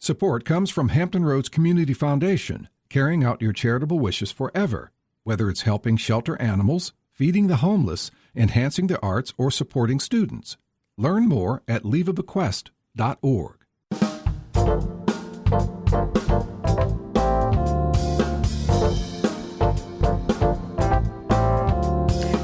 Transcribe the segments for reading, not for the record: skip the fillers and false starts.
Support comes from Hampton Roads Community Foundation, carrying out your charitable wishes forever. Whether it's helping shelter animals, feeding the homeless, enhancing the arts, or supporting students. Learn more at leaveabequest.org.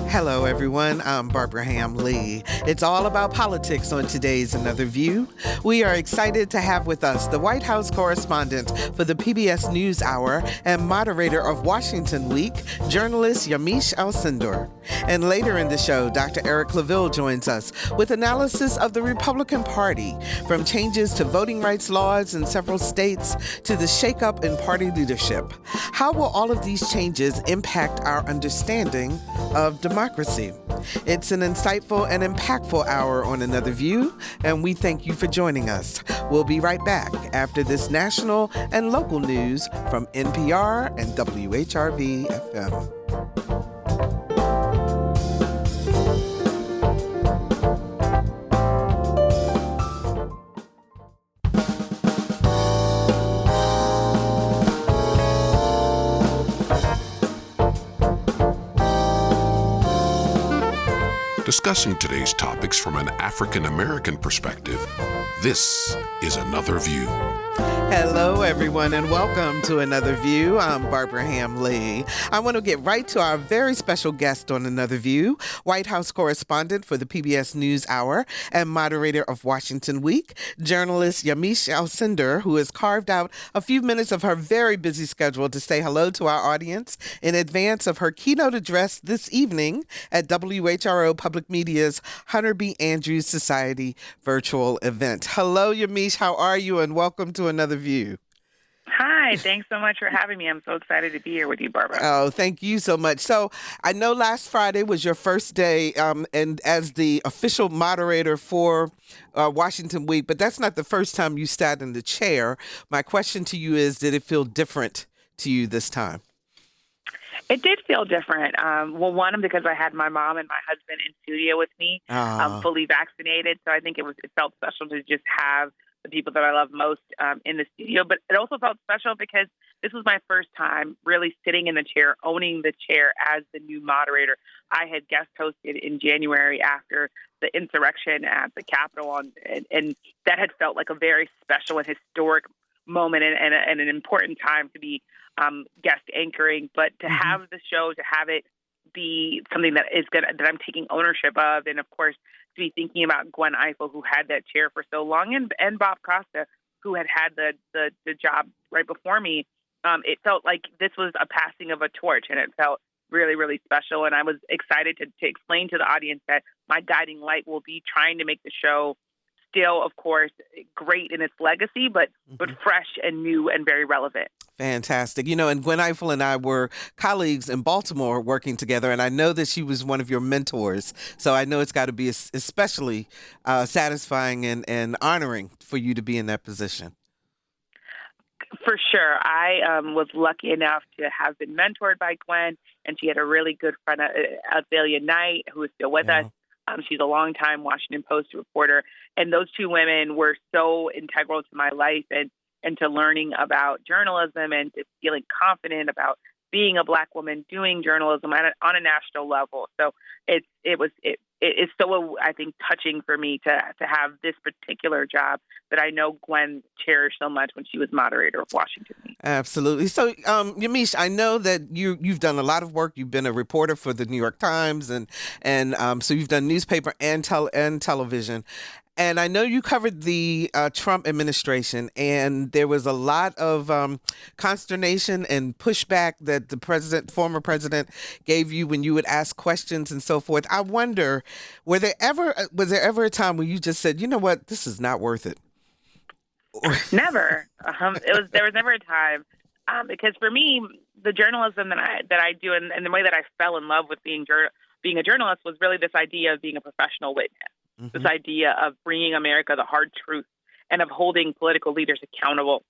Hello, everyone. I'm Barbara Ham Lee. It's all about politics on today's Another View. We are excited to have with us the White House correspondent for the PBS News Hour and moderator of Washington Week, journalist Yamiche Alcindor. And later in the show, Dr. Eric Claville joins us with analysis of the Republican Party, from changes to voting rights laws in several states to the shakeup in party leadership. How will all of these changes impact our understanding of democracy? It's an insightful and impactful hour on Another View, and we thank you for joining us. We'll be right back after this national and local news from NPR and WHRV FM. Discussing today's topics from an African-American perspective, this is Another View. Hello, everyone, and welcome to Another View. I'm Barbara Ham Lee. I want to get right to our very special guest on Another View, White House correspondent for the PBS News Hour and moderator of Washington Week, journalist Yamiche Alcindor, who has carved out a few minutes of her very busy schedule to say hello to our audience in advance of her keynote address this evening at WHRO Public Media's Hunter B. Andrews Society virtual event. Hello, Yamiche. How are you? And welcome to Another View. Hi, thanks so much for having me. I'm so excited to be here with you, Barbara. Oh, thank you so much. So I know last Friday was your first day and as the official moderator for Washington Week, but that's not the first time you sat in the chair. My question to you is, did it feel different to you this time? It did feel different. Well, one, because I had my mom and my husband in studio with me, fully vaccinated. So I think it felt special to just have the people that I love most in the studio. But it also felt special because this was my first time really sitting in the chair, owning the chair as the new moderator. I had guest hosted in January after the insurrection at the Capitol, and that had felt like a very special and historic moment and an important time to be guest anchoring. But to have the show, to have it be something that I'm taking ownership of, and of course to be thinking about Gwen Ifill, who had that chair for so long, and Bob Costa, who had the job right before me. It felt like this was a passing of a torch, and it felt really, really special. And I was excited to explain to the audience that my guiding light will be trying to make the show still, of course, great in its legacy, but fresh and new and very relevant. Fantastic. And Gwen Ifill and I were colleagues in Baltimore working together, and I know that she was one of your mentors. So I know it's got to be especially satisfying and honoring for you to be in that position. For sure. I was lucky enough to have been mentored by Gwen, and she had a really good friend, Athalia Knight, who is still with us. She's a longtime Washington Post reporter. And those two women were so integral to my life and to learning about journalism and to feeling confident about being a Black woman doing journalism on a national level. So it is so, I think, touching for me to have this particular job that I know Gwen cherished so much when she was moderator of Washington Week. Absolutely. So, Yamiche, I know that you've done a lot of work. You've been a reporter for the New York Times, and so you've done newspaper and television. And I know you covered the Trump administration, and there was a lot of consternation and pushback that the former president gave you when you would ask questions and so forth. I wonder, was there ever a time when you just said, you know what, this is not worth it? Never. There was never a time, because for me, the journalism that I do and the way that I fell in love with being a journalist was really this idea of being a professional witness. This idea of bringing America the hard truth and of holding political leaders accountable.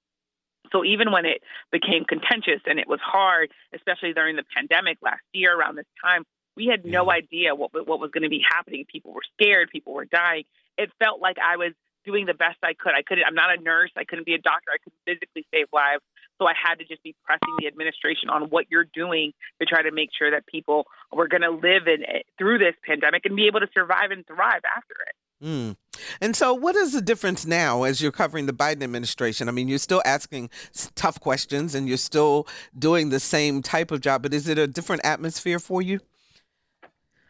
So even when it became contentious and it was hard, especially during the pandemic last year around this time, we had no idea what was going to be happening. People were scared. People were dying. It felt like I was doing the best I could. I'm not a nurse. I couldn't be a doctor. I couldn't physically save lives. So I had to just be pressing the administration on what you're doing to try to make sure that people were going to live through this pandemic and be able to survive and thrive after it. And so what is the difference now as you're covering the Biden administration? I mean, you're still asking tough questions and you're still doing the same type of job, but is it a different atmosphere for you?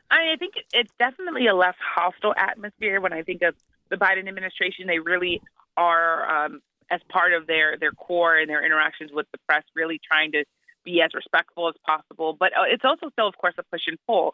I think it's definitely a less hostile atmosphere. When I think of the Biden administration, they really are, as part of their core and their interactions with the press, really trying to be as respectful as possible. But it's also still, of course, a push and pull.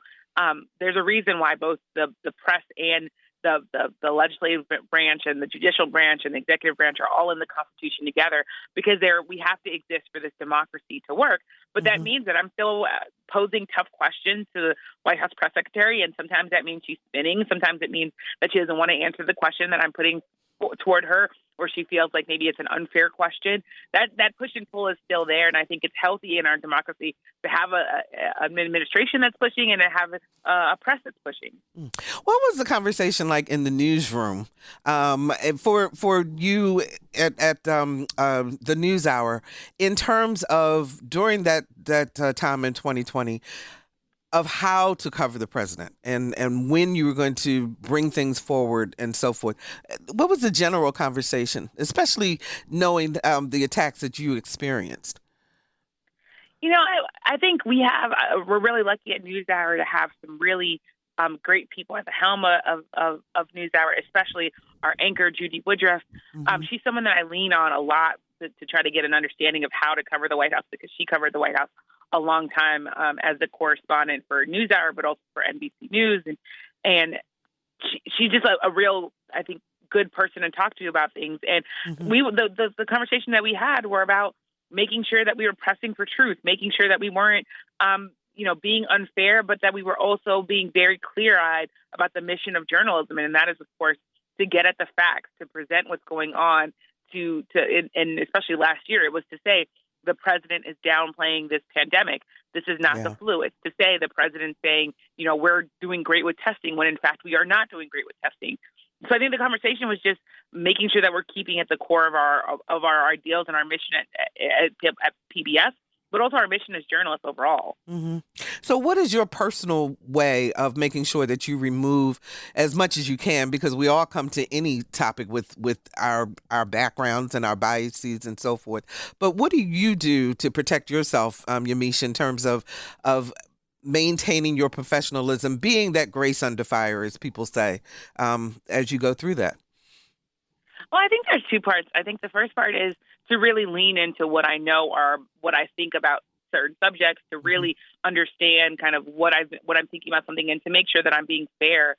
There's a reason why both the press and the legislative branch and the judicial branch and the executive branch are all in the Constitution together, because we have to exist for this democracy to work. But that means that I'm still posing tough questions to the White House press secretary, and sometimes that means she's spinning. Sometimes it means that she doesn't want to answer the question that I'm putting toward her, or she feels like maybe it's an unfair question. That push and pull is still there, and I think it's healthy in our democracy to have an administration that's pushing and to have a press that's pushing. What was the conversation like in the newsroom for you at the News Hour in terms of during that time in 2020? Of how to cover the president and when you were going to bring things forward and so forth. What was the general conversation, especially knowing the attacks that you experienced? I think we're really lucky at News Hour to have some really great people at the helm of News Hour, especially our anchor, Judy Woodruff. She's someone that I lean on a lot to try to get an understanding of how to cover the White House, because she covered the White House a long time as the correspondent for News Hour, but also for NBC News. And she's just a real, I think, good person to talk to about things. And the conversation that we had were about making sure that we were pressing for truth, making sure that we weren't, being unfair, but that we were also being very clear-eyed about the mission of journalism. And that is, of course, to get at the facts, to present what's going on, and especially last year, it was to say, the president is downplaying this pandemic. This is not the flu. It's to say the president saying, we're doing great with testing when in fact we are not doing great with testing. So I think the conversation was just making sure that we're keeping at the core of our ideals and our mission at PBS, but also our mission as journalists overall. So what is your personal way of making sure that you remove as much as you can, because we all come to any topic with our backgrounds and our biases and so forth. But what do you do to protect yourself, Yamiche, in terms of maintaining your professionalism, being that grace under fire, as people say, as you go through that? Well, I think there's two parts. I think the first part is to really lean into what I know or what I think about certain subjects, to really understand kind of what I'm thinking about something, and to make sure that I'm being fair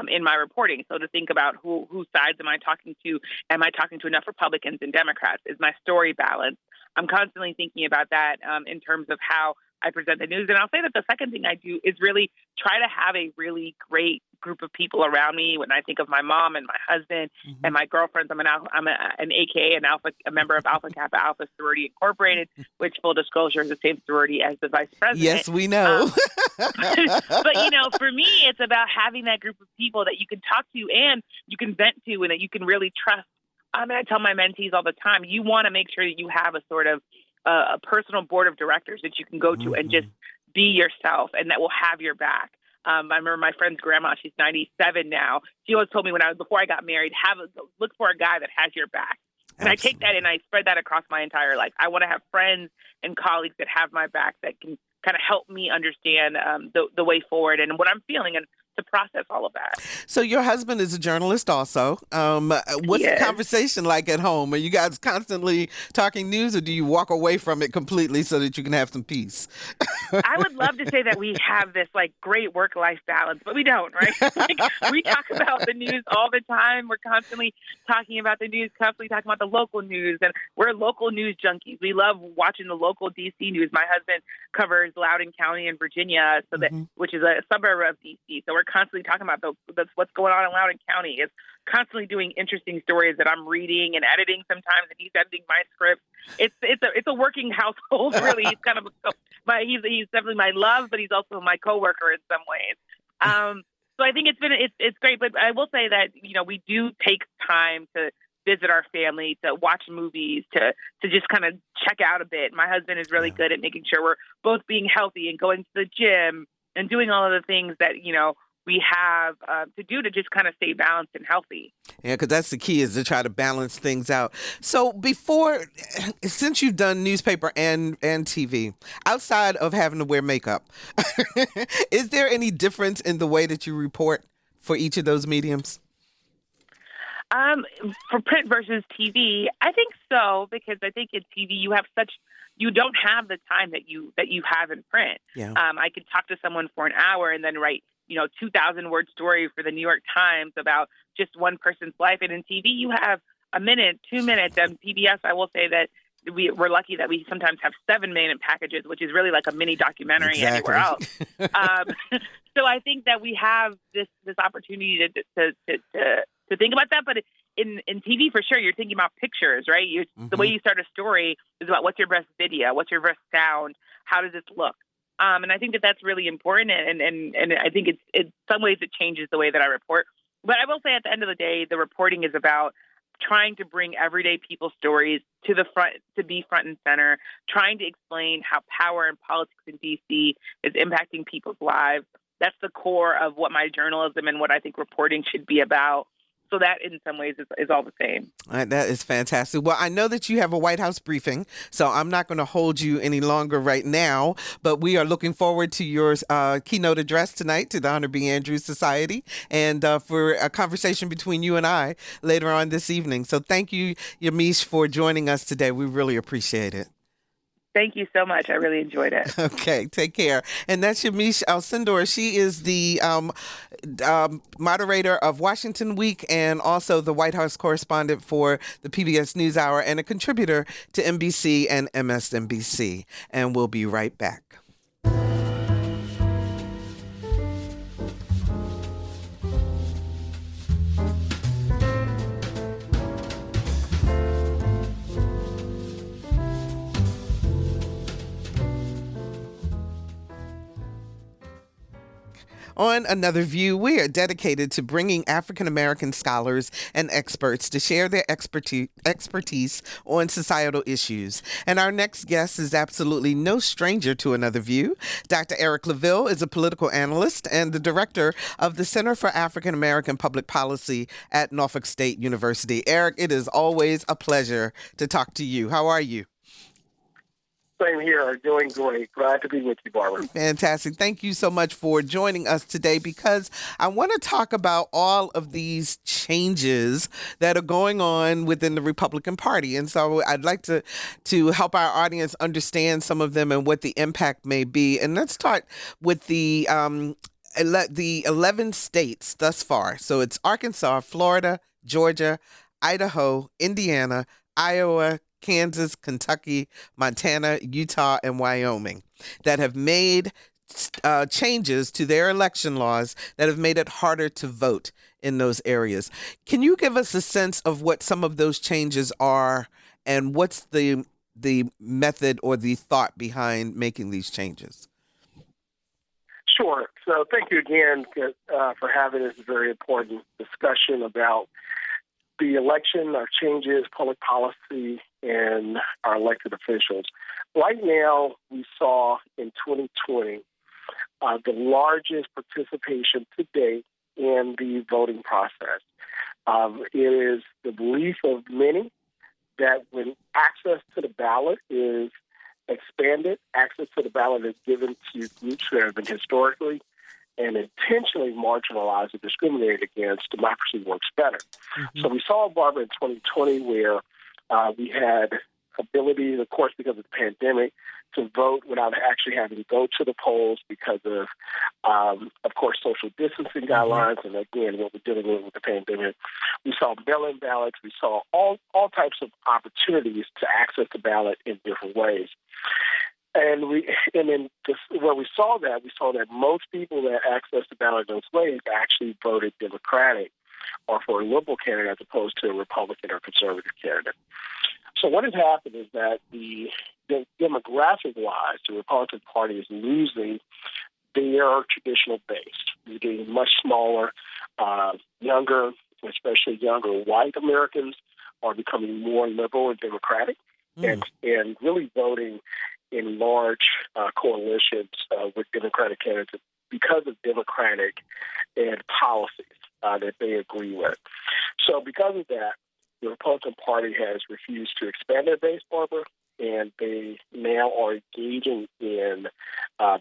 in my reporting. So to think about whose sides am I talking to? Am I talking to enough Republicans and Democrats? Is my story balanced? I'm constantly thinking about that in terms of how I present the news. And I'll say that the second thing I do is really try to have a really great group of people around me. When I think of my mom and my husband and my girlfriends, I'm an AKA, a member of Alpha Kappa Alpha Sorority Incorporated, which, full disclosure, is the same sorority as the vice president. Yes, we know. But, for me, it's about having that group of people that you can talk to and you can vent to and that you can really trust. And I tell my mentees all the time, you want to make sure that you have a sort of a personal board of directors that you can go to and just be yourself, and that will have your back. I remember my friend's grandma, she's 97 now. She always told me before I got married, look for a guy that has your back. And I take that and I spread that across my entire life. I want to have friends and colleagues that have my back, that can kind of help me understand the way forward and what I'm feeling, and to process all of that. So your husband is a journalist also. What's the conversation like at home? Are you guys constantly talking news, or do you walk away from it completely so that you can have some peace? I would love to say that we have this great work-life balance, but we don't, right? We talk about the news all the time. We're constantly talking about the news, constantly talking about the local news, and we're local news junkies. We love watching the local D.C. news. My husband covers Loudoun County in Virginia, which is a suburb of D.C., so we're constantly talking about what's going on in Loudoun County. It's constantly doing interesting stories that I'm reading and editing sometimes, and he's editing my script. It's a working household, really. He's kind of he's definitely my love, but he's also my coworker in some ways. So I think it's great. But I will say that, we do take time to visit our family, to watch movies, to just kind of check out a bit. My husband is really good at making sure we're both being healthy and going to the gym and doing all of the things that, we have to do to just kind of stay balanced and healthy. Yeah, because that's the key, is to try to balance things out. So since you've done newspaper and TV, outside of having to wear makeup, is there any difference in the way that you report for each of those mediums? For print versus TV, I think so, because I think in TV you don't have the time that you have in print. Yeah. I could talk to someone for an hour and then write 2,000-word story for the New York Times about just one person's life. And in TV, you have a minute, 2 minutes. And PBS, I will say that we're lucky that we sometimes have 7-minute packages, which is really like a mini documentary anywhere else. So I think that we have this opportunity to think about that. But in TV, for sure, you're thinking about pictures, right? The way you start a story is about what's your best video, what's your best sound, how does this look? And I think that that's really important, and I think it's in some ways it changes the way that I report. But I will say at the end of the day, the reporting is about trying to bring everyday people's stories to the front, to be front and center, trying to explain how power and politics in D.C. is impacting people's lives. That's the core of what my journalism and what I think reporting should be about. So that, in some ways, is all the same. All right, that is fantastic. Well, I know that you have a White House briefing, so I'm not going to hold you any longer right now, but we are looking forward to your keynote address tonight to the Hunter B. Andrews Society, and for a conversation between you and I later on this evening. So thank you, Yamiche, for joining us today. We really appreciate it. Thank you so much. I really enjoyed it. Okay, take care. And that's Yamiche Alcindor. She is the moderator of Washington Week and also the White House correspondent for the PBS News Hour and a contributor to NBC and MSNBC. And we'll be right back. On Another View, we are dedicated to bringing African-American scholars and experts to share their expertise on societal issues. And our next guest is absolutely no stranger to Another View. Dr. Eric Claville is a political analyst and the director of the Center for African-American Public Policy at Norfolk State University. Eric, it is always a pleasure to talk to you. How are you? Same here. Doing great. Glad to be with you, Barbara. Fantastic. Thank you so much for joining us today, because I want to talk about all of these changes that are going on within the Republican Party. And so I'd like to help our audience understand some of them and what the impact may be. And let's start with the 11 states thus far. So it's Arkansas, Florida, Georgia, Idaho, Indiana, Iowa, Kansas, Kentucky, Montana, Utah, and Wyoming that have made changes to their election laws that have made it harder to vote in those areas. Can you give us a sense of what some of those changes are and what's the method or the thought behind making these changes? Sure. So thank you again for having this very important discussion about the election, our changes, public policy, and our elected officials. Right now, we saw in 2020 the largest participation to date in the voting process. It is the belief of many that when access to the ballot is expanded, access to the ballot is given to groups that have been historically and intentionally marginalized or discriminated against, democracy works better. Mm-hmm. So we saw, Barbara, in 2020 where we had ability, of course, because of the pandemic, to vote without actually having to go to the polls because of course, social distancing guidelines, and again, what we're dealing with the pandemic. We saw mail-in ballots. We saw all types of opportunities to access the ballot in different ways. And where we saw that most people that accessed the ballot those ways actually voted Democratic or for a liberal candidate as opposed to a Republican or conservative candidate. So what has happened is that the demographic-wise, the Republican Party is losing their traditional base. is getting much smaller. Younger, especially younger white Americans, are becoming more liberal and democratic, and really voting in large coalitions with Democratic candidates because of democratic and policies that they agree with. So because of that, the Republican Party has refused to expand their base, Barbara, and they now are engaging in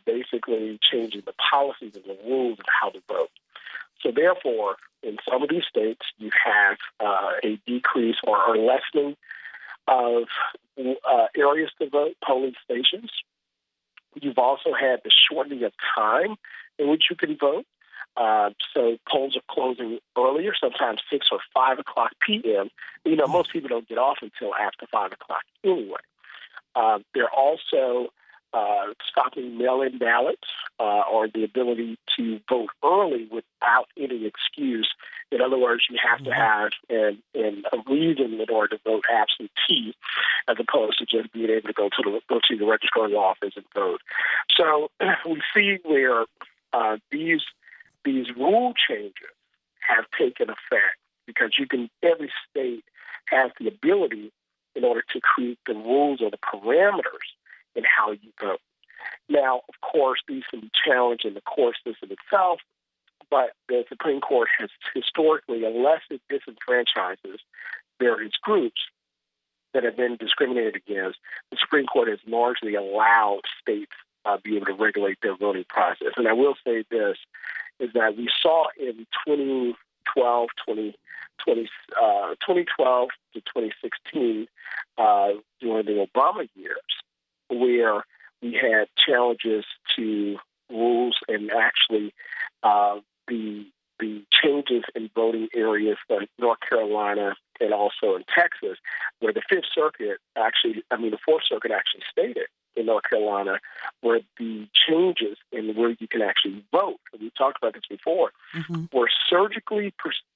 basically changing the policies and the rules of how to vote. So therefore, in some of these states, you have a decrease or lessening of areas to vote, polling stations. You've also had the shortening of time in which you can vote. So polls are closing earlier, sometimes 6 or 5 o'clock p.m. You know, most people don't get off until after 5 o'clock anyway. They're also stopping mail-in ballots or the ability to vote early without any excuse. In other words, you have to have a reason in order to vote absentee, as opposed to just being able to go to the registrar office and vote. So we see where these rule changes have taken effect because every state has the ability in order to create the rules or the parameters in how you vote. Now, of course, these can be challenged in the court system itself, but the Supreme Court has historically, unless it disenfranchises various groups that have been discriminated against, the Supreme Court has largely allowed states be able to regulate their voting process. And I will say this, is that we saw in 2012 to 2016 during the Obama years, where we had challenges to rules and actually the changes in voting areas like North Carolina and also in Texas, where the Fourth Circuit actually stated in North Carolina where the changes in where you can actually vote, and we talked about this before, were surgically precision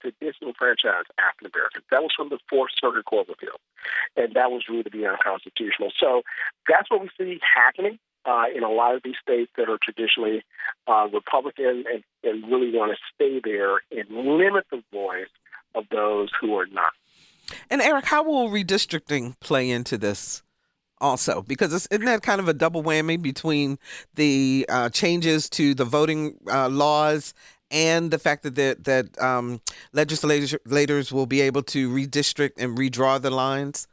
to disenfranchise African Americans. That was from the Fourth Circuit Court of Appeal, and that was ruled to be unconstitutional. So that's what we see happening in a lot of these states that are traditionally Republican and really want to stay there and limit the voice of those who are not. And Eric, how will redistricting play into this also? Because isn't that kind of a double whammy between the changes to the voting laws and the fact that legislators will be able to redistrict and redraw the lines?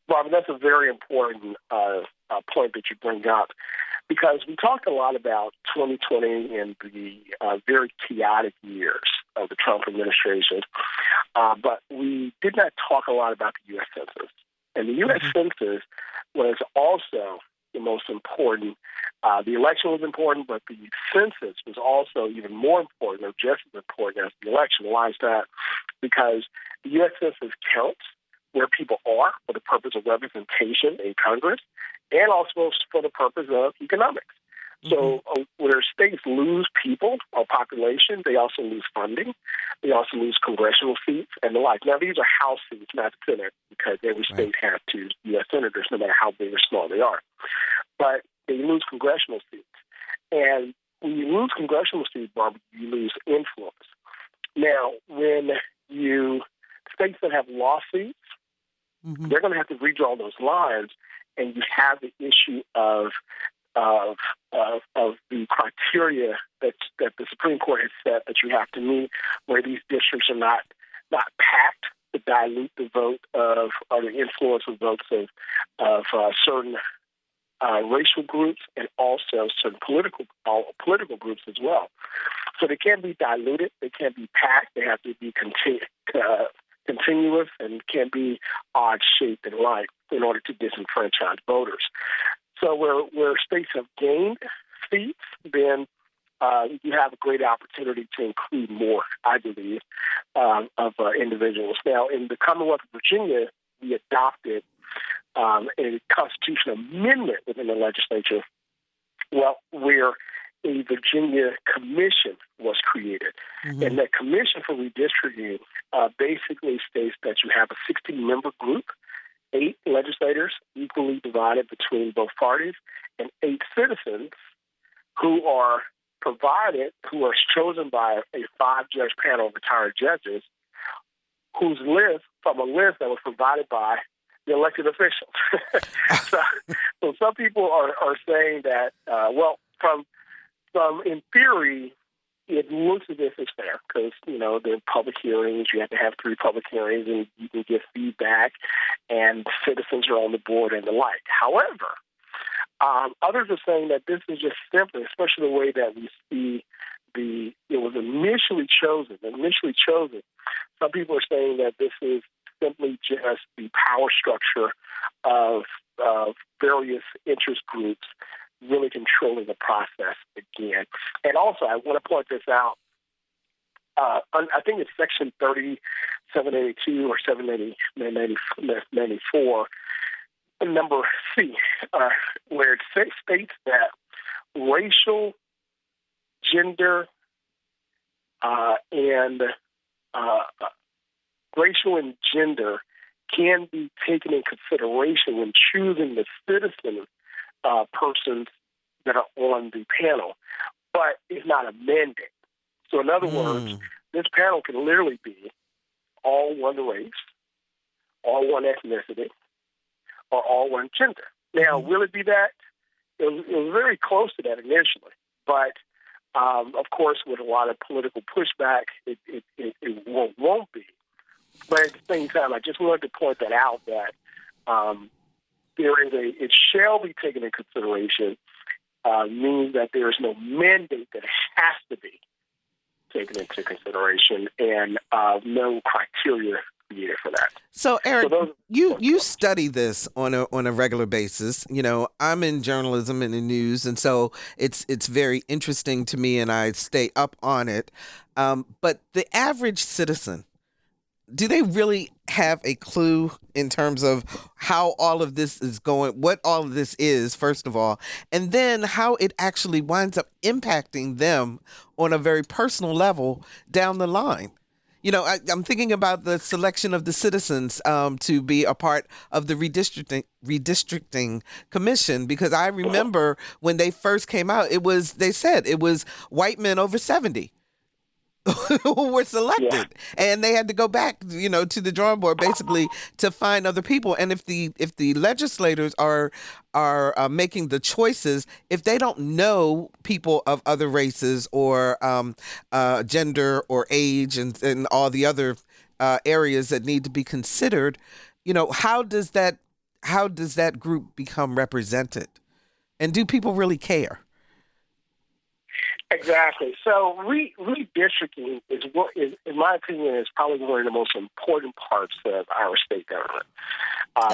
Robin, that's a very important point that you bring up, because we talked a lot about 2020 and the very chaotic years of the Trump administration, but we did not talk a lot about the U.S. Census. And the U.S. Census was also the most important. The election was important, but the census was also even more important, or just as important as the election. Why is that? Because the U.S. Census counts where people are for the purpose of representation in Congress and also for the purpose of economics. So where states lose people or population, they also lose funding. They also lose congressional seats and the like. Now, these are House seats, not Senate, because every state has 2 U.S. senators, no matter how big or small they are. But they lose congressional seats. And when you lose congressional seats, Barbara, you lose influence. Now, when states that have lost seats, they're going to have to redraw those lines, and you have the issue of the criteria that the Supreme Court has set that you have to meet, where these districts are not packed to dilute the vote or the influence of votes of certain racial groups and also certain political groups as well. So they can't be diluted. They can't be packed. They have to be continuous and can be odd-shaped and like in order to disenfranchise voters. So where states have gained seats, then you have a great opportunity to include more, I believe, of individuals. Now, in the Commonwealth of Virginia, we adopted a constitutional amendment within the legislature, where a Virginia commission was created. And that commission for redistricting basically states that you have a 16-member group, 8 legislators equally divided between both parties, and 8 citizens who are chosen by a 5-judge panel of retired judges, whose list from a list that was provided by the elected officials. so some people are saying that, in theory, it looks as if it's fair because, there are public hearings. You have to have 3 public hearings, and you can get feedback, and citizens are on the board and the like. However, others are saying that this is just simply, especially the way that we see it was initially chosen. Some people are saying that this is simply just the power structure of various interest groups really controlling the process again. And also, I want to point this out. I think it's Section 3782 or 794, number C, where it states that racial, gender, can be taken in consideration when choosing the citizen persons that are on the panel, but it's not a mandate. So in other words, this panel can literally be all one race, all one ethnicity, or all one gender. Now, will it be that? It was very close to that initially, but of course, with a lot of political pushback, it won't be. But at the same time, I just wanted to point that out that it shall be taken in consideration, means that there is no mandate that it has to be taken into consideration, and no criteria created for that. So, Eric, you study this on a regular basis. I'm in journalism and in news, and so it's very interesting to me, and I stay up on it. But the average citizen, do they really have a clue in terms of how all of this is going, what all of this is, first of all, and then how it actually winds up impacting them on a very personal level down the line? I'm thinking about the selection of the citizens to be a part of the redistricting commission, because I remember when they first came out, they said it was white men over 70 who were selected, and they had to go back, to the drawing board basically to find other people. And if the legislators are making the choices, if they don't know people of other races or gender or age and all the other areas that need to be considered, how does that group become represented? And do people really care? Exactly. So redistricting is, in my opinion, is probably one of the most important parts of our state government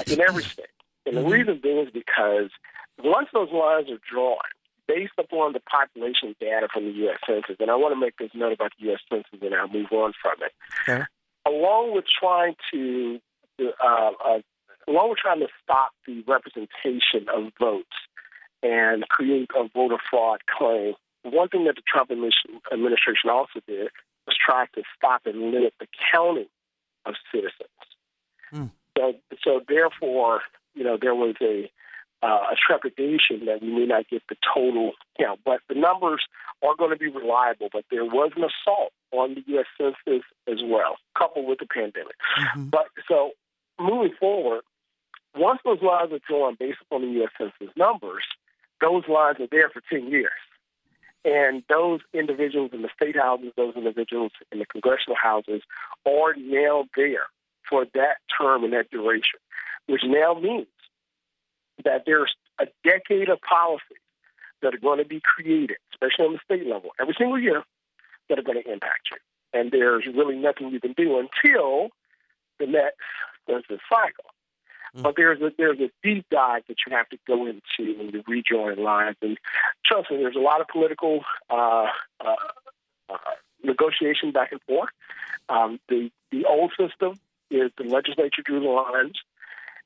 in every state. And the reason being is because once those lines are drawn, based upon the population data from the U.S. Census, and I want to make this note about the U.S. Census, and I'll move on from it. Okay. Along with trying to stop the representation of votes and create a voter fraud claim, one thing that the Trump administration also did was try to stop and limit the counting of citizens. So therefore, there was a trepidation that we may not get the total count. But the numbers are going to be reliable. But there was an assault on the U.S. Census as well, coupled with the pandemic. But so moving forward, once those lines are drawn based upon the U.S. Census numbers, those lines are there for 10 years. And those individuals in the state houses, those individuals in the congressional houses are now there for that term and that duration, which now means that there's a decade of policies that are going to be created, especially on the state level, every single year, that are going to impact you. And there's really nothing you can do until the next census cycle. But there's a deep dive that you have to go into when you rejoin lines. And trust me, there's a lot of political negotiation back and forth. The old system is the legislature drew the lines,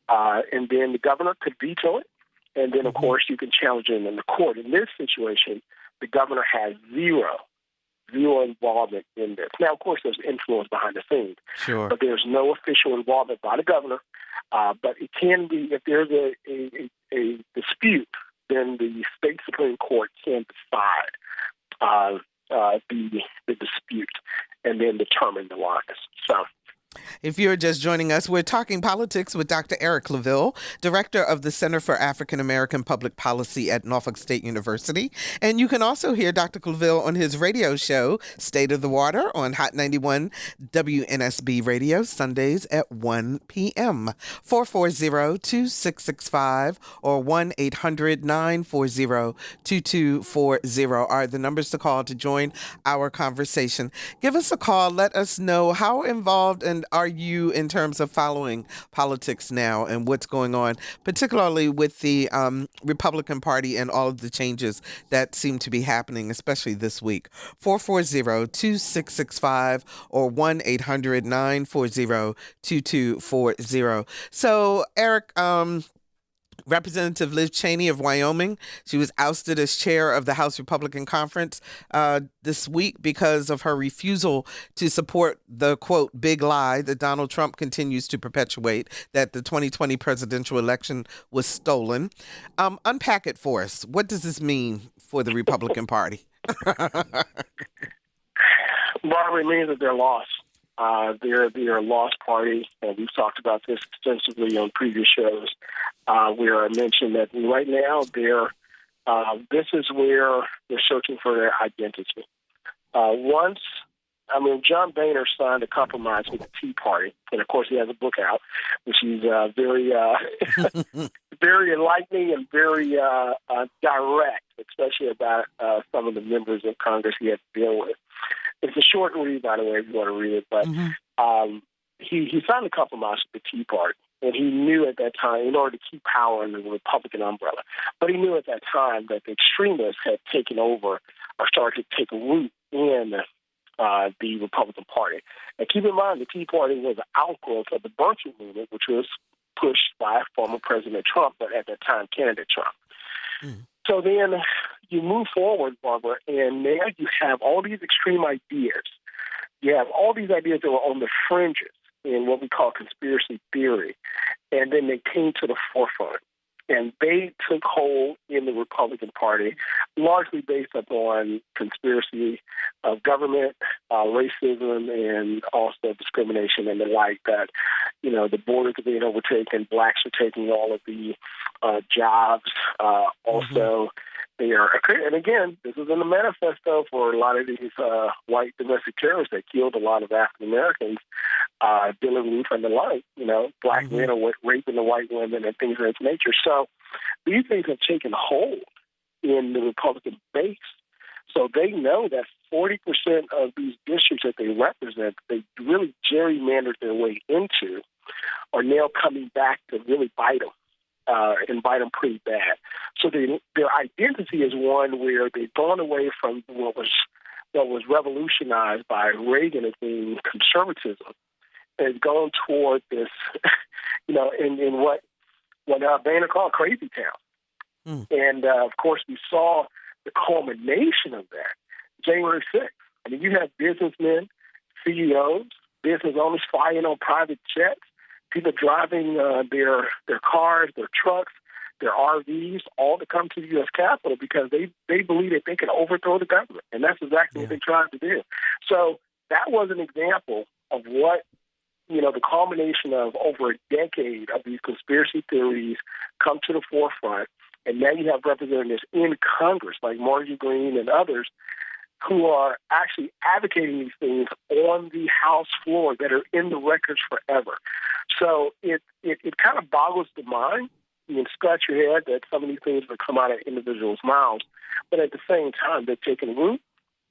and then the governor could veto it. And then, of course, you can challenge it in the court. In this situation, the governor has zero involvement in this. Now, of course, there's influence behind the scenes, but there's no official involvement by the governor. But it can be, if there's a dispute then the state Supreme Court can decide the dispute and then determine the lines. So, if you're just joining us, we're talking politics with Dr. Eric Claville, director of the Center for African American Public Policy at Norfolk State University. And you can also hear Dr. Claville on his radio show, State of the Water, on Hot 91 WNSB Radio, Sundays at 1 p.m. 440-2665 or 1-800-940-2240 are the numbers to call to join our conversation. Give us a call. Let us know how involved and are you in terms of following politics now and what's going on, particularly with the Republican Party and all of the changes that seem to be happening, especially this week. 440-2665 or 1-800-940-2240. So, Eric, Representative Liz Cheney of Wyoming, she was ousted as chair of the House Republican Conference this week because of her refusal to support the, quote, big lie that Donald Trump continues to perpetuate, that the 2020 presidential election was stolen. Unpack it for us. What does this mean for the Republican Party? Barbara, it means that they're lost. They're a lost party, and we've talked about this extensively on previous shows, where I mentioned that right now this is where they're searching for their identity. John Boehner signed a compromise with the Tea Party, and of course he has a book out, which is very very enlightening and very direct, especially about some of the members of Congress he had to deal with. It's a short read, by the way, if you want to read it. But he signed a compromise with the Tea Party, and he knew at that time, in order to keep power under the Republican umbrella, but he knew at that time that the extremists had taken over or started to take root in the Republican Party. And keep in mind, the Tea Party was an outgrowth of the Birchwood movement, which was pushed by former President Trump, but at that time, candidate Trump. So then you move forward, Barbara, and now you have all these extreme ideas. You have all these ideas that were on the fringes in what we call conspiracy theory, and then they came to the forefront. And they took hold in the Republican Party, largely based upon conspiracy of government, racism, and also discrimination and the like, that, the borders are being overtaken, blacks are taking all of the jobs. Also, they are, and again, this is in the manifesto for a lot of these white domestic terrorists that killed a lot of African Americans, Dylan Roof and the like. Black men are raping the white women and things of that nature. So these things have taken hold in the Republican base. So they know that 40% of these districts that they represent, they really gerrymandered their way into, are now coming back to really bite them. And bite them pretty bad. So their identity is one where they've gone away from what was revolutionized by Reagan as being conservatism, and gone toward this, in what Boehner called crazy town. And of course, we saw the culmination of that January 6th. I mean, you have businessmen, CEOs, business owners flying on private jets. People driving their cars, their trucks, their RVs, all to come to the U.S. Capitol because they believe that they can overthrow the government. And that's exactly what they tried to do. So that was an example of what, the culmination of over a decade of these conspiracy theories come to the forefront. And now you have representatives in Congress like Marjorie Greene and others who are actually advocating these things on the House floor that are in the records forever. So it kind of boggles the mind. You can scratch your head that some of these things will come out of individuals' mouths, but at the same time, they're taking root.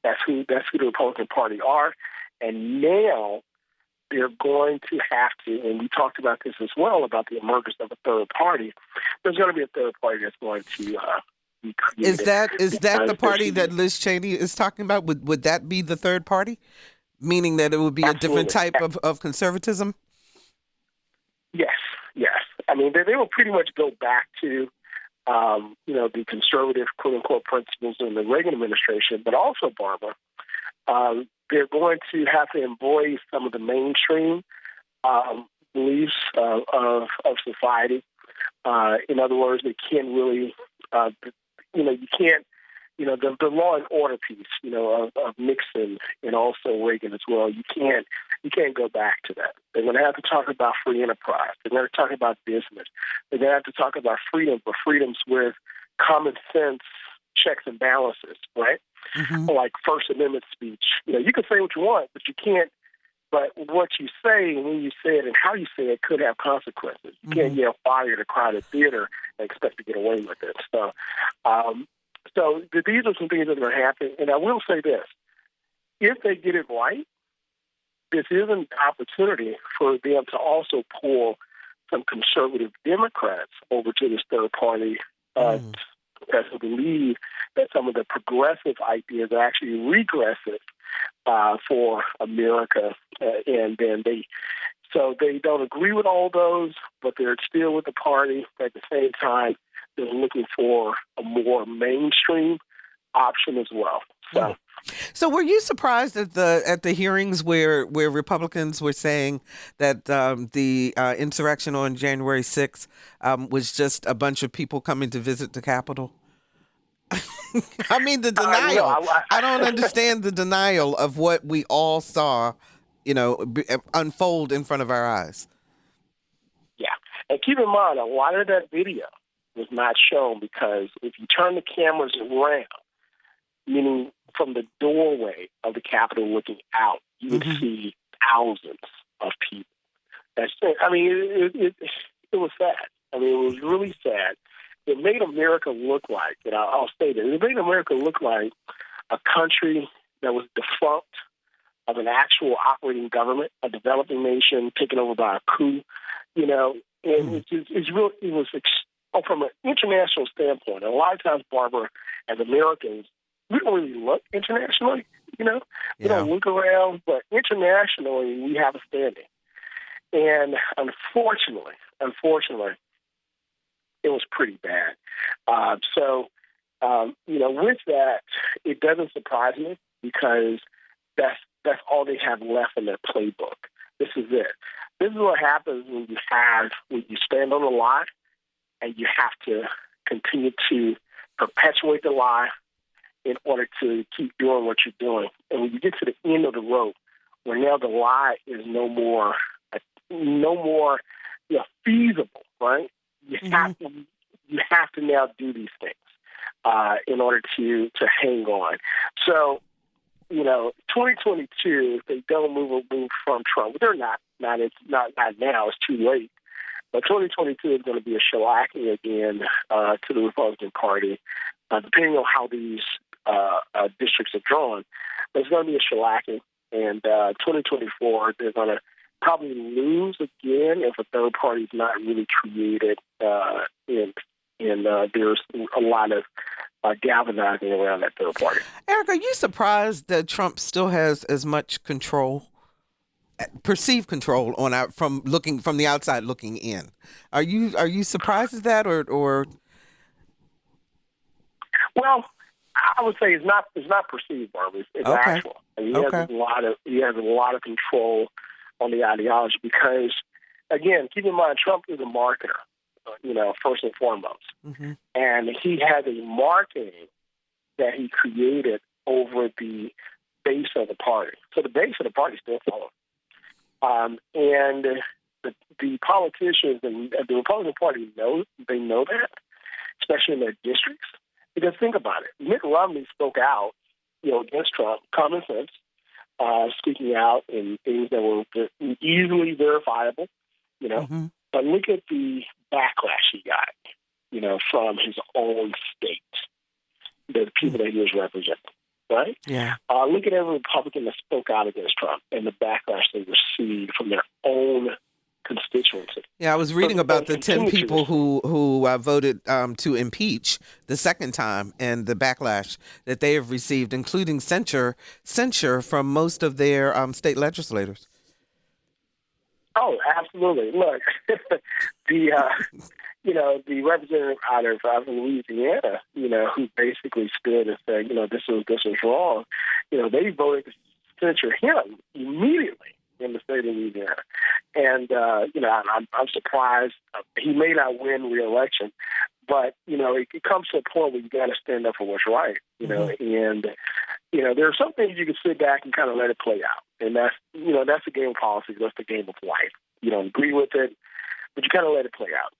That's who the Republican Party are, and now they're going to have to. And we talked about this as well about the emergence of a third party. There's going to be a third party that's going to. Is that the party that Liz Cheney is talking about? Would that be the third party, meaning that it would be Absolutely. A different type of conservatism? Yes. I mean, they will pretty much go back to, the conservative, quote-unquote, principles in the Reagan administration, but also, Barbara, they're going to have to embrace some of the mainstream beliefs of society. In other words, they can't really You can't. The law and order piece, of Nixon and also Reagan as well. You can't go back to that. They're going to have to talk about free enterprise. They're going to talk about business. They're going to have to talk about freedom, but freedoms with common sense checks and balances, right? Mm-hmm. Like First Amendment speech. You can say what you want, but you can't. But what you say and when you say it and how you say it could have consequences. You can't yell fire at a crowded theater and expect to get away with it. So these are some things that are going to happen. And I will say this. If they get it right, this is an opportunity for them to also pull some conservative Democrats over to this third party that believe that some of the progressive ideas are actually regressive for America. And then they don't agree with all those, but they're still with the party. At the same time, they're looking for a more mainstream option as well. So were you surprised at the hearings where Republicans were saying that the insurrection on January 6th was just a bunch of people coming to visit the Capitol? I mean, the denial. I don't understand the denial of what we all saw, unfold in front of our eyes. Yeah. And keep in mind, a lot of that video was not shown because if you turn the cameras around, meaning from the doorway of the Capitol looking out, you would see thousands of people. It was sad. It was really sad. It made America look like, and I'll say that, it made America look like a country that was defunct of an actual operating government, a developing nation taken over by a coup, and it was from an international standpoint. And a lot of times, Barbara, as Americans, we don't really look internationally, We don't look around, but internationally, we have a standing. And unfortunately, it was pretty bad. With that, it doesn't surprise me because that's all they have left in their playbook. This is it. This is what happens when you stand on a lie and you have to continue to perpetuate the lie in order to keep doing what you're doing. And when you get to the end of the rope, where now the lie is no more feasible, right? You have to now do these things in order to hang on. So, 2022, if they don't move from Trump, they're not now. It's too late. But 2022 is going to be a shellacking again to the Republican Party, depending on how these districts are drawn. But it's going to be a shellacking. And 2024, they're going to probably lose again if a third party is not really created. And there's a lot of galvanizing around that third party. Eric, are you surprised that Trump still has as much control, perceived control from the outside looking in? Are you surprised at that, or? Well, I would say it's not perceived, Barbara. It's actual. And he has a lot of control on the ideology because, again, keep in mind, Trump is a marketer, first and foremost. Mm-hmm. And he has a marketing that he created over the base of the party. So the base of the party still follows. And the politicians and the Republican Party know that, especially in their districts. Because think about it. Mitt Romney spoke out, against Trump, common sense, speaking out in things that were easily verifiable, But look at the backlash he got, from his own state, the people that he was representing, right? Yeah. Look at every Republican that spoke out against Trump and the backlash they received from their own constituency. Yeah, I was reading about the 10 people who voted to impeach the second time and the backlash that they have received, including censure from most of their state legislators. Oh, absolutely. Look, the representative out of Louisiana, who basically stood and said, this was wrong. They voted to censure him immediately in the state of Louisiana. And, I'm surprised he may not win re-election, But, it comes to a point where you got to stand up for what's right, and, there are some things you can sit back and kind of let it play out. And that's the game of politics. That's the game of life. You don't agree with it, but you kind of let it play out.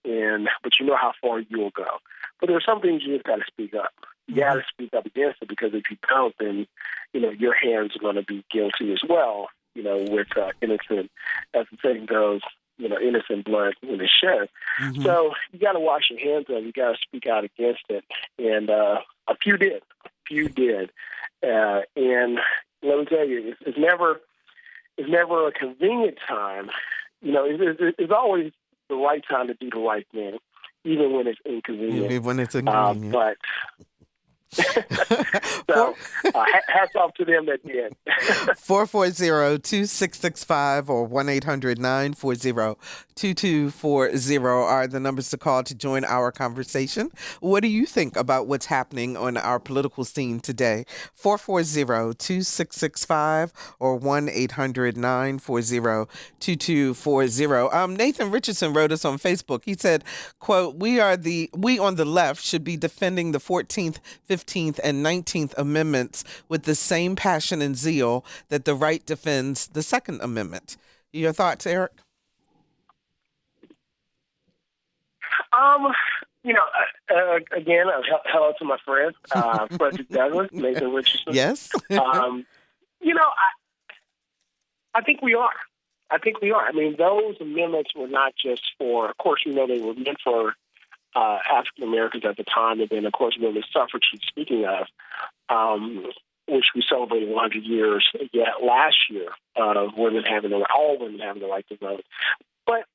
But you know how far you'll go. But there are some things you just got to speak up. You got to speak up against it, because if you don't, then, your hands are going to be guilty as well, with innocent, as the saying goes, innocent blood when it's shed. Mm-hmm. So you got to wash your hands of it. You got to speak out against it. And a few did. And let me tell you, it's never a convenient time. It's always the right time to do the right thing, even when it's inconvenient. Even when it's inconvenient. But so hats off to them that did. 440-2665 or 1-800-940-2240 are the numbers to call to join our conversation. What do you think about what's happening on our political scene today? 440-2665 or 1-800-940-2240. Nathan Richardson wrote us on Facebook. He said, quote, we on the left should be defending the 14th, 15th, and 19th Amendments with the same passion and zeal that the right defends the Second Amendment. Your thoughts, Eric? Again, hello to my friend, Frederick Douglass, Nathan Richardson. Yes. I think we are. I mean, those amendments were not just for, of course, they were meant for African Americans at the time, and then, of course, the suffrage she's speaking of, which we celebrated 100 years last year of all women having the right to vote. But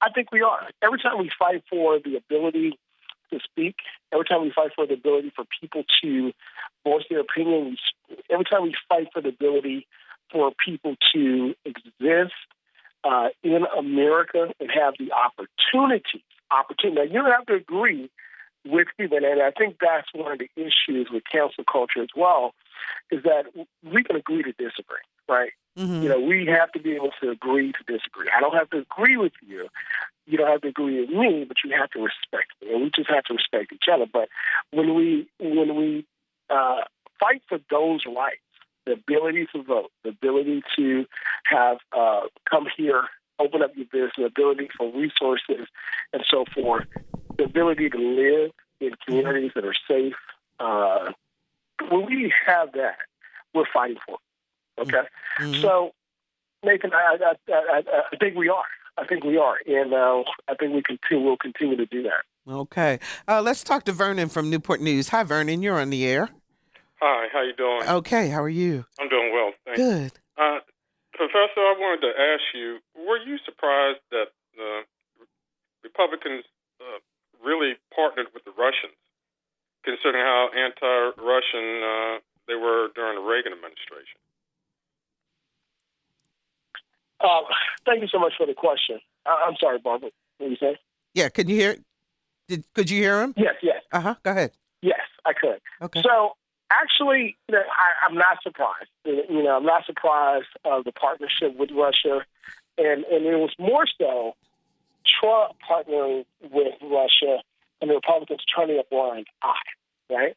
I think we are. Every time we fight for the ability to speak, every time we fight for the ability for people to voice their opinions, every time we fight for the ability for people to exist in America and have the opportunity. Now, you don't have to agree with people, and I think that's one of the issues with cancel culture as well, is that we can agree to disagree, right? Mm-hmm. We have to be able to agree to disagree. I don't have to agree with you. You don't have to agree with me, but you have to respect me, and we just have to respect each other. But when we fight for those rights, the ability to vote, the ability to have come here, open up your business, the ability for resources and so forth, the ability to live in communities that are safe. When we have that, we're fighting for it. Okay? Mm-hmm. So, Nathan, I think we are. And I think we'll continue to do that. Okay. Let's talk to Vernon from Newport News. Hi, Vernon. You're on the air. Hi. How you doing? Okay. How are you? I'm doing well. Thanks. Good. Professor, I wanted to ask you, were you surprised that Republicans really partnered with the Russians, considering how anti-Russian they were during the Reagan administration? Thank you so much for the question. I'm sorry, Barbara. What did you say? Yeah, could you hear? Could you hear him? Yes. Go ahead. Yes, I could. Okay. So actually, I'm not surprised. I'm not surprised of the partnership with Russia, and it was more so Trump partnering with Russia and the Republicans turning a blind eye, right?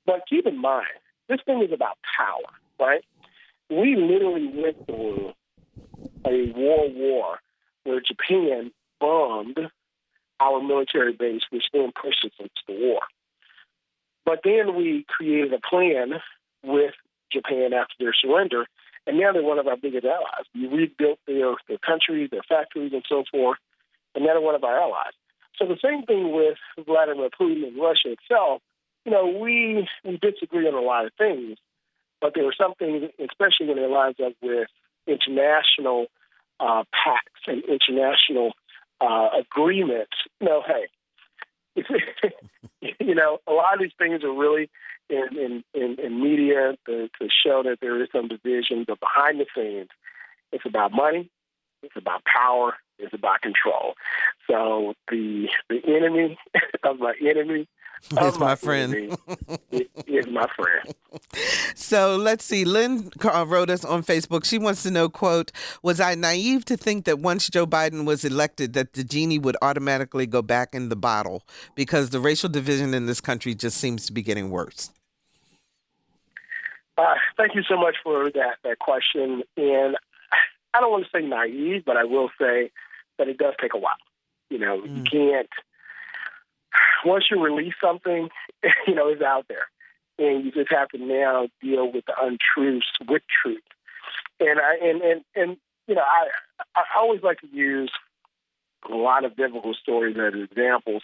But keep in mind, this thing is about power, right? We literally went through a war where Japan bombed our military base, which then pushed us into the war. But then we created a plan with Japan after their surrender, and now they're one of our biggest allies. We rebuilt their country, their factories, and so forth, and now they're one of our allies. So the same thing with Vladimir Putin and Russia itself. We disagree on a lot of things, but there are some things, especially when it lines up with international pacts and international agreements. Hey, a lot of these things are really in media to show that there is some division, but behind the scenes, it's about money, it's about power, it's about control. So the enemy of my enemy is my friend. Is my friend. So let's see. Lynn wrote us on Facebook. She wants to know, quote, was I naive to think that once Joe Biden was elected that the genie would automatically go back in the bottle because the racial division in this country just seems to be getting worse? Thank you so much for that question. And I don't want to say naive, but I will say that it does take a while. You can't, once you release something, it's out there. And you just have to now deal with the untruths with truth. And I always like to use a lot of biblical stories as examples.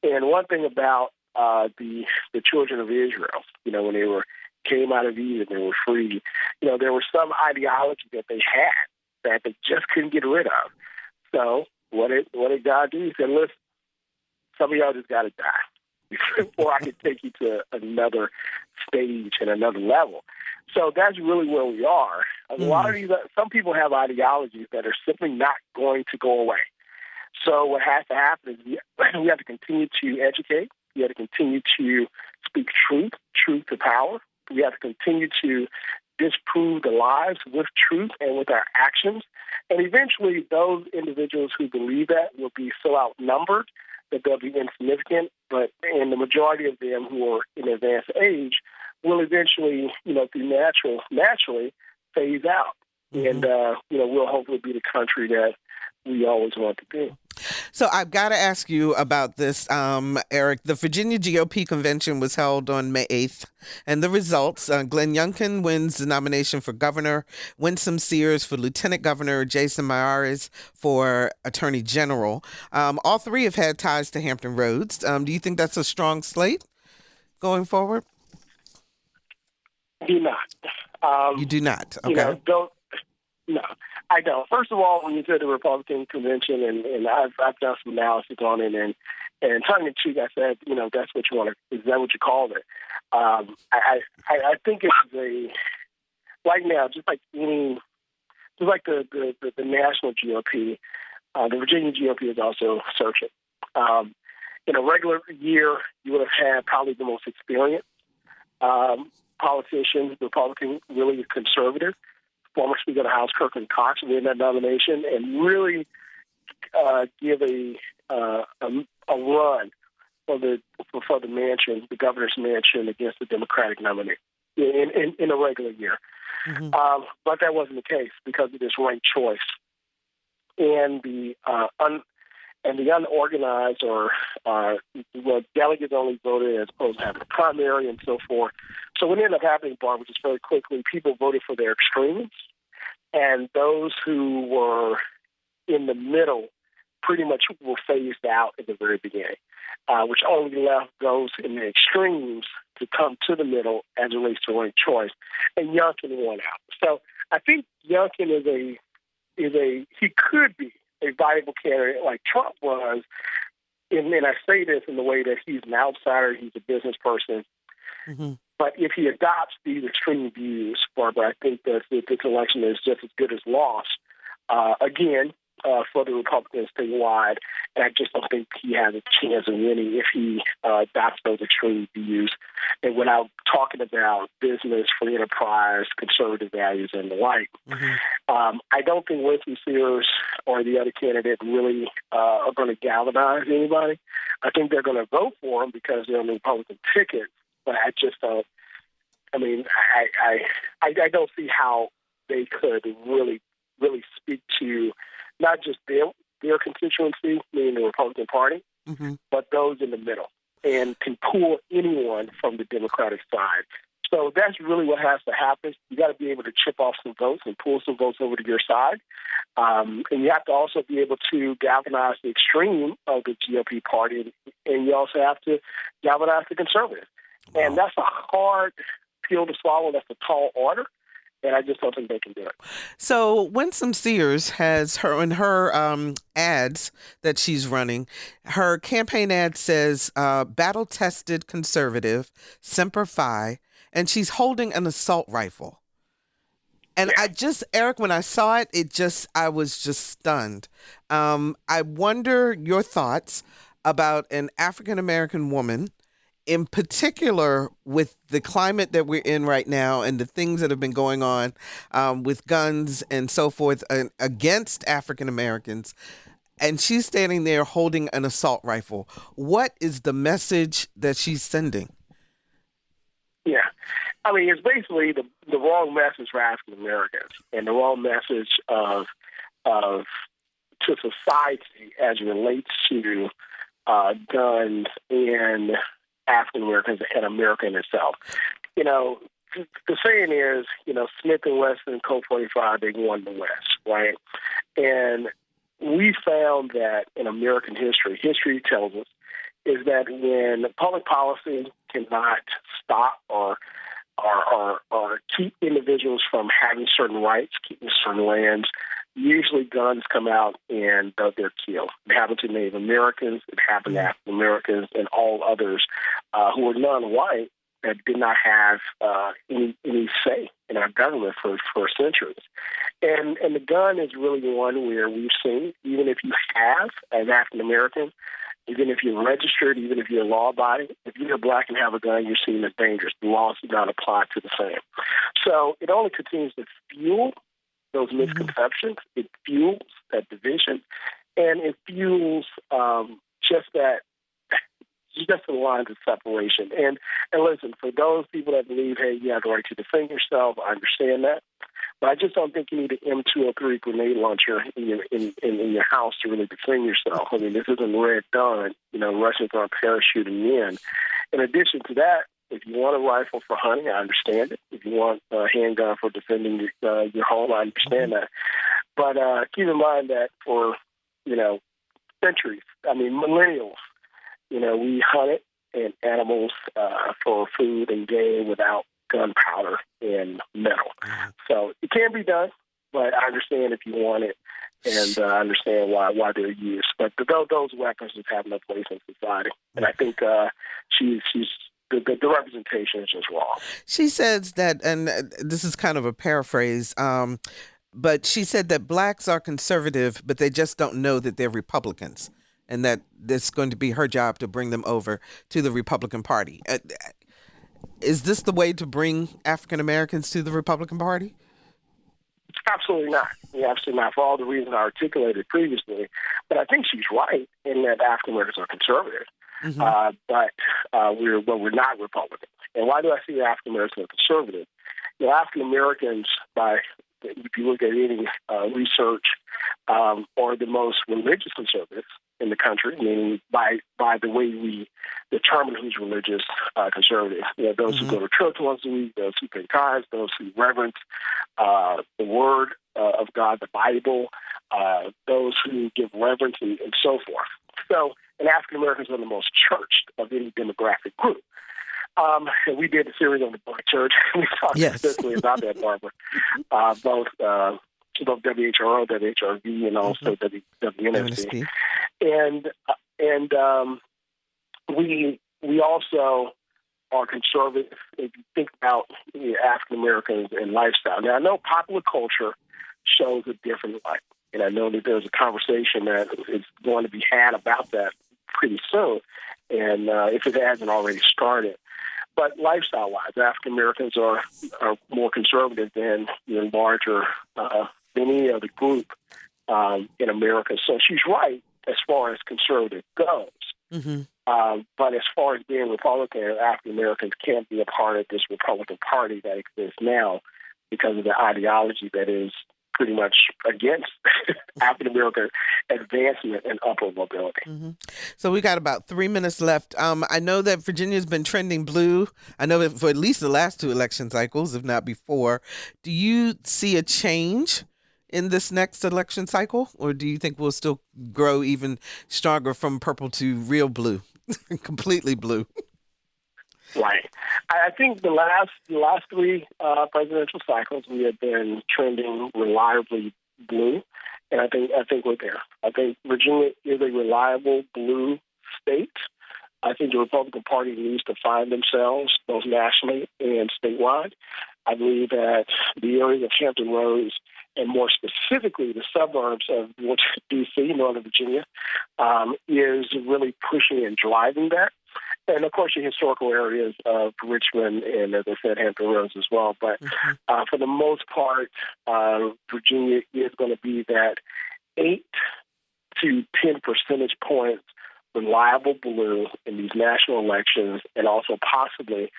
And one thing about the children of Israel, when they came out of Egypt and were free, there was some ideology that they had that they just couldn't get rid of. So what did God do? He said, listen, some of y'all just got to die before I can take you to another stage and another level. So that's really where we are. A lot of these, some people have ideologies that are simply not going to go away. So what has to happen is we have to continue to educate. We have to continue to speak truth to power. We have to continue to disprove the lies with truth and with our actions. And eventually those individuals who believe that will be so outnumbered that they'll be insignificant, and the majority of them who are in advanced age will eventually, naturally phase out. And, we'll hopefully be the country that we always want to be. So I've got to ask you about this, Eric. The Virginia GOP convention was held on May 8th, and the results, Glenn Youngkin wins the nomination for governor, Winsome Sears for lieutenant governor, Jason Miyares for attorney general. All three have had ties to Hampton Roads. Do you think that's a strong slate going forward? Do not. You do not? Okay. No, I don't. First of all, when you said the Republican convention, and I've done some analysis on it, and tongue in cheek, I said, that's what you want to. Is that what you called it? I think it's right now, just like the national GOP, the Virginia GOP is also searching. In a regular year, you would have had probably the most experienced politicians, Republican, really conservative. Former Speaker of the House, Kirkland Cox, win that nomination and really give a run for the mansion, the governor's mansion, against the Democratic nominee in a regular year. But that wasn't the case because of this ranked choice and the unorganized or delegates only voted as opposed to having a primary and so forth. So what ended up happening, Barbara, just very quickly, people voted for their extremes, and those who were in the middle pretty much were phased out at the very beginning, which only left those in the extremes to come to the middle as it relates to ranked choice. And Youngkin won out. So I think Youngkin he could be a viable candidate like Trump was. And I say this in the way that he's an outsider, he's a business person. But if he adopts these extreme views, Barbara, I think that this election is just as good as lost, again, for the Republicans statewide. And I just don't think he has a chance of winning if he adopts those extreme views. And without talking about business, free enterprise, conservative values, and the like, I don't think Winsome Sears or the other candidate really are going to galvanize anybody. I think they're going to vote for him because they're on the Republican ticket. But I just don't. I mean, I don't see how they could really speak to not just their constituency, meaning the Republican Party, but those in the middle, and can pull anyone from the Democratic side. So that's really what has to happen. You got to be able to chip off some votes and pull some votes over to your side. And you have to also be able to galvanize the extreme of the GOP party, and you also have to galvanize the conservatives. And that's a hard pill to swallow. That's a tall order. And I just don't think they can do it. So Winsome Sears has in her ads that she's running, her campaign ad says, battle-tested conservative, Semper Fi, and she's holding an assault rifle. And Eric, when I saw it, I was just stunned. I wonder your thoughts about an African-American woman in particular, with the climate that we're in right now and the things that have been going on with guns and so forth against African Americans, and she's standing there holding an assault rifle. What is the message that she's sending? Yeah. I mean, it's basically the wrong message for African Americans and the wrong message of to society as it relates to guns and African Americans and America in itself. You know, the saying is, you know, Smith and Wesson, Colt 45, they won the West, right? And we found that in American history tells us, is that when public policy cannot stop or keep individuals from having certain rights, keeping certain lands, usually guns come out and they're killed. It happened to Native Americans, it happened to African Americans, and all others who were non-white that did not have any say in our government for centuries. And the gun is really one where we've seen, even if you have, as African American, even if you're registered, even if you're law-abiding, if you're black and have a gun, you're seen as dangerous. The laws do not apply to the same. So it only continues to fuel those misconceptions. It fuels that division, and it fuels just the lines of separation. And listen, for those people that believe, hey, you have the right to defend yourself, I understand that. But I just don't think you need an M203 grenade launcher in your house to really defend yourself. I mean, this isn't Red Dawn. You know, Russians aren't parachuting in. In addition to that, if you want a rifle for hunting, I understand it. If you want a handgun for defending your home, I understand that. But keep in mind that for, you know, centuries, I mean, millennials, you know, we hunted and animals for food and game without gunpowder and metal. So it can be done, but I understand if you want it, and I understand why they're used. But those weapons just have no place in society. And I think she's the representation is just wrong. She says that, and this is kind of a paraphrase, but she said that blacks are conservative, but they just don't know that they're Republicans, and that it's going to be her job to bring them over to the Republican Party. Is this the way to bring African Americans to the Republican Party? Absolutely not. Yeah, absolutely not, for all the reasons I articulated previously. But I think she's right in that African Americans are conservative, but we're not Republicans. And why do I see African Americans are conservative? You know, African Americans, if you look at any research, are the most religious conservatives in the country, meaning by the way we determine who's religious conservative. You know, those who go to church once a week, those who pay tithes, those who reverence the Word of God, the Bible, those who give reverence, and so forth. So, and African Americans are the most churched of any demographic group. And we did a series on the Black church. We talked specifically about that, Barbara. Both WHRO, WHRV, and also WNSP. And we also are conservative if you think about African Americans and lifestyle. Now, I know popular culture shows a different light, and I know that there's a conversation that is going to be had about that pretty soon, and if it hasn't already started. But lifestyle-wise, African Americans are more conservative than larger than any other group in America. So she's right as far as conservative goes. But as far as being Republican, African Americans can't be a part of this Republican Party that exists now because of the ideology that is pretty much against African American advancement and upward mobility. So we got about 3 minutes left. I know that Virginia's been trending blue. I know that for at least the last two election cycles, if not before. Do you see a change in this next election cycle, or do you think we'll still grow even stronger from purple to real blue, completely blue? Right. I think the last three presidential cycles we have been trending reliably blue, and I think we're there. I think Virginia is a reliable blue state. I think the Republican Party needs to find themselves both nationally and statewide. I believe that the area of Hampton Roads, and more specifically the suburbs of D.C., Northern Virginia, is really pushing and driving that. and of course, your historical areas of Richmond and, as I said, Hampton Roads as well. But for the most part, Virginia is going to be that 8 to 10 percentage points reliable blue in these national elections, and also possibly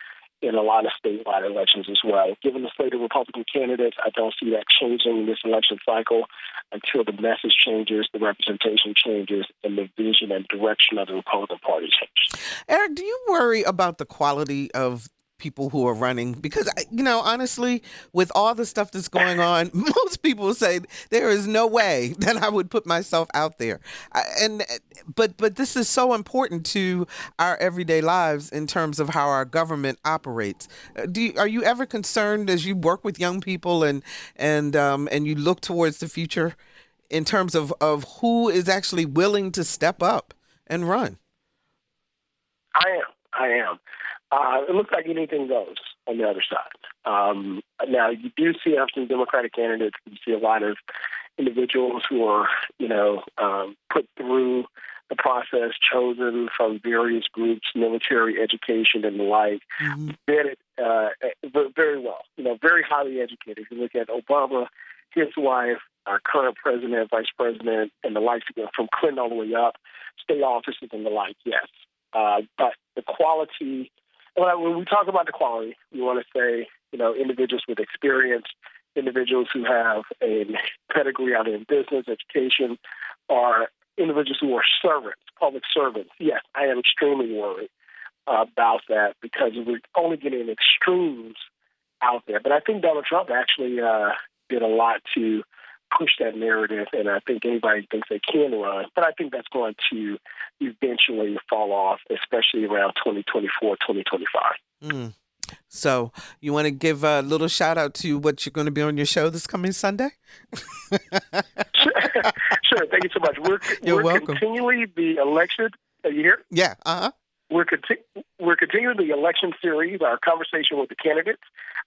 in a lot of statewide elections as well. Given the slate of Republican candidates, I don't see that changing in this election cycle until the message changes, the representation changes, and the vision and direction of the Republican Party changes. Eric, do you worry about the quality of people who are running? Because, honestly, with all the stuff that's going on, most people say there is no way that I would put myself out there. But this is so important to our everyday lives in terms of how our government operates. Are you ever concerned as you work with young people and you look towards the future in terms of who is actually willing to step up and run? I am. It looks like anything goes on the other side. Now, you do see after the Democratic candidates, you see a lot of individuals who are, put through the process, chosen from various groups, military, education, and the like, vetted very well, very highly educated. If you look at Obama, his wife, our current president, vice president, and the likes, from Clinton all the way up, state offices and the like, yes. But the quality, when we talk about the quality, we want to say, individuals with experience, individuals who have a pedigree out in business, education, or individuals who are servants, public servants. Yes, I am extremely worried about that because we're only getting extremes out there. But I think Donald Trump actually did a lot to push that narrative, and I think anybody thinks they can run, but I think that's going to eventually fall off, especially around 2024, 2025. So you want to give a little shout out to what you're going to be on your show this coming Sunday? Sure. Thank you so much. We're welcome. Continually the election. Are you here? Yeah. Uh-huh. We're continuing the election series, our conversation with the candidates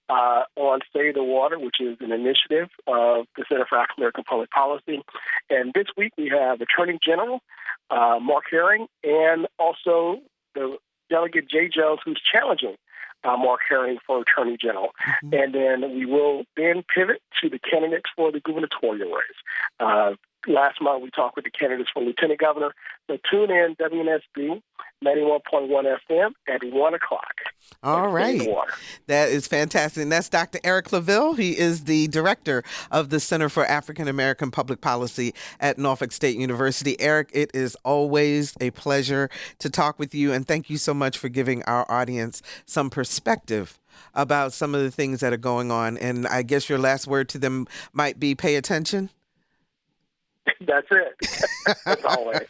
on Save the Water, which is an initiative of the Center for African American Public Policy. And this week we have Attorney General Mark Herring and also the Delegate Jay Jones, who's challenging Mark Herring for Attorney General. And then we will then pivot to the candidates for the gubernatorial race. Last month, we talked with the candidates for Lieutenant Governor. So tune in, WNSB 91.1 FM at 1 o'clock. All right. That is fantastic. And that's Dr. Eric Claville. He is the director of the Center for African American Public Policy at Norfolk State University. Eric, it is always a pleasure to talk with you. And thank you so much for giving our audience some perspective about some of the things that are going on. And I guess your last word to them might be pay attention. That's it. As always.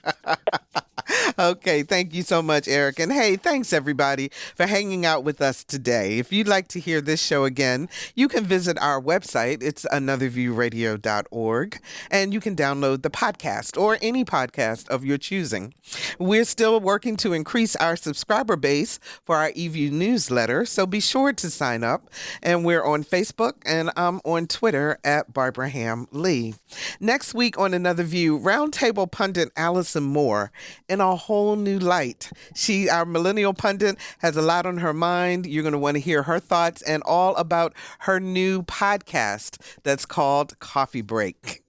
Okay, thank you so much, Eric. And hey, thanks everybody for hanging out with us today. If you'd like to hear this show again, you can visit our website. It's anotherviewradio.org, and you can download the podcast or any podcast of your choosing. We're still working to increase our subscriber base for our eView newsletter, so be sure to sign up. And we're on Facebook, and I'm on Twitter at Barbara Ham Lee. Next week on Another View, Roundtable pundit Allison Moore in a whole new light. She, our millennial pundit, has a lot on her mind. You're going to want to hear her thoughts and all about her new podcast that's called Coffee Break.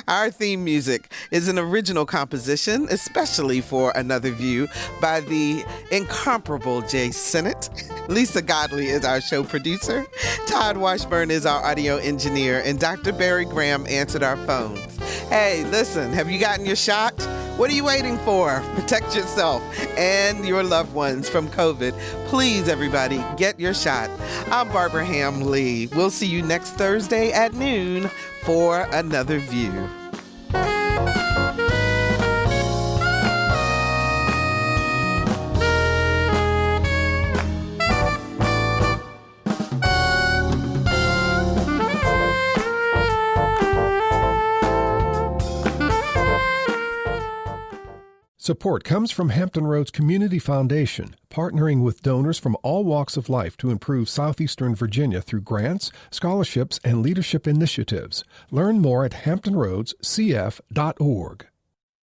Our theme music is an original composition, especially for Another View, by the incomparable Jay Sennett. Lisa Godley is our show producer. Todd Washburn is our audio engineer, and Dr. Barry Graham answered our phones. Hey, listen, have you gotten your shot? What are you waiting for? Protect yourself and your loved ones from COVID. Please, everybody, get your shot. I'm Barbara Ham Lee. We'll see you next Thursday at noon for Another View. Support comes from Hampton Roads Community Foundation, partnering with donors from all walks of life to improve southeastern Virginia through grants, scholarships, and leadership initiatives. Learn more at hamptonroadscf.org.